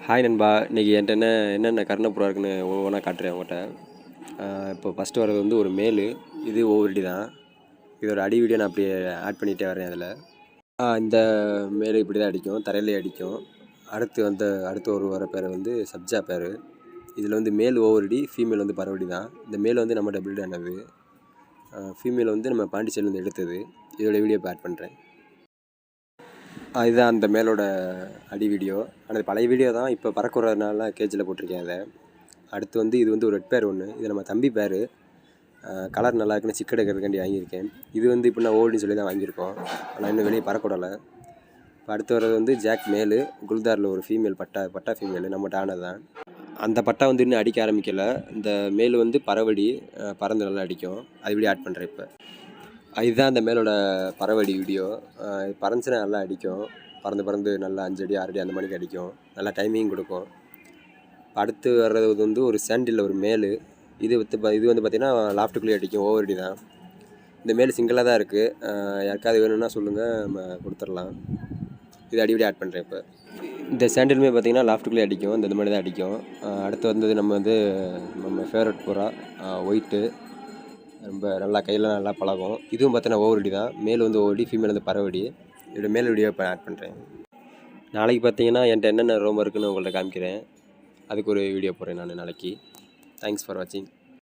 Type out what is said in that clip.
Hi நண்பா, இன்றைக்கி என்கிட்ட என்னென்ன கர்ண புறா இருக்குன்னு ஒவ்வொன்றா காட்டுறேன் உங்கள்கிட்ட. இப்போ ஃபஸ்ட்டு வர்றது வந்து ஒரு மேலு. இது ஓவர்டி தான். இதோட அடி வீடியோ நான் அப்படியே ஆட் பண்ணிகிட்டே வரேன் அதில். இந்த மேலு இப்படி தான் அடிக்கும், தரையிலே அடிக்கும். அடுத்து வர பேர் வந்து சப்ஜா பேர். இதில் வந்து மேல் ஓவர்டி, ஃபீமேல் வந்து பரவடி தான். இந்த மேல் வந்து நம்ம டபுள் ஆனது, ஃபீமேல் வந்து நம்ம பாண்டிச்சேரியிலேருந்து எடுத்தது. இதோட வீடியோ இப்போ ஆட் பண்ணுறேன். இதுதான் அந்த மேலோட அடி வீடியோ. ஆனால் பழைய வீடியோ தான், இப்போ பறக்கிறதுனால கேஜில் போட்டிருக்கேன் அதை. அடுத்து வந்து இது வந்து ஒரு ரெட் பேர் ஒன்று. இது நம்ம தம்பி பேர். கலர் நல்லா இருக்குன்னு சிக்கு எடுக்கிறதுக்காண்டி வாங்கியிருக்கேன். இது வந்து இப்போ நான் ஓல்டுன்னு சொல்லி தான் வாங்கியிருக்கோம். ஆனால் இன்னும் வெளியே பறக்கூடலை. இப்போ அடுத்து வர்றது வந்து ஜாக் மேலு. குல்தாரில் ஒரு ஃபீமேல் பட்டா ஃபீமேலு நம்மகிட்ட ஆனது தான். அந்த பட்டா வந்து இன்னும் அடிக்க ஆரம்பிக்கலை. இந்த மேலு வந்து பறவடி, பறந்து நல்லா அடிக்கும். அது வீடியோ ஆட் பண்ணுறேன் இப்போ. இதுதான் அந்த மேலோட பறவடி வீடியோ. பறந்துச்சுன்னா நல்லா அடிக்கும். பறந்து நல்லா 5 அடி 6 அடி அந்த மணிக்கு அடிக்கும். நல்லா டைமிங் கொடுக்கும். அடுத்து வர்றது வந்து ஒரு சாண்டில் ஒரு மேலு. இது வந்து பார்த்திங்கன்னா லாஃப்ட்டுக்குள்ளேயே அடிக்கும், ஓவர்டி தான். இந்த மேலு சிங்கிளாக தான் இருக்குது. யாருக்காவது வேணும்னா சொல்லுங்கள், நம்ம கொடுத்துடலாம். இது அடிக்கடி ஆட் பண்ணுறேன் இப்போ. இந்த சாண்டிலுமே பார்த்திங்கன்னா லாஃப்ட்டுக்குள்ளேயே அடிக்கும், இந்த மாதிரி தான் அடிக்கும். அடுத்து வந்தது நம்ம ஃபேவரட் புறா ஒயிட்டு. ரொம்ப நல்லா கையில் நல்லா பழகும். இதுவும் பார்த்தீங்கன்னா ஓவர்டி தான். மேல் வந்து ஓவர்டி, ஃபீமேல் வந்து பறவடி. இதோட மேல் வீடியோ இப்போ ஆட் பண்ணுறேன். நாளைக்கு பார்த்தீங்கன்னா என்கிட்ட என்னென்ன ரோம் இருக்குன்னு உங்கள்கிட்ட காமிக்கிறேன். அதுக்கு ஒரு வீடியோ போடுறேன் நான் நாளைக்கு. தேங்க்ஸ் ஃபார் வாட்சிங்.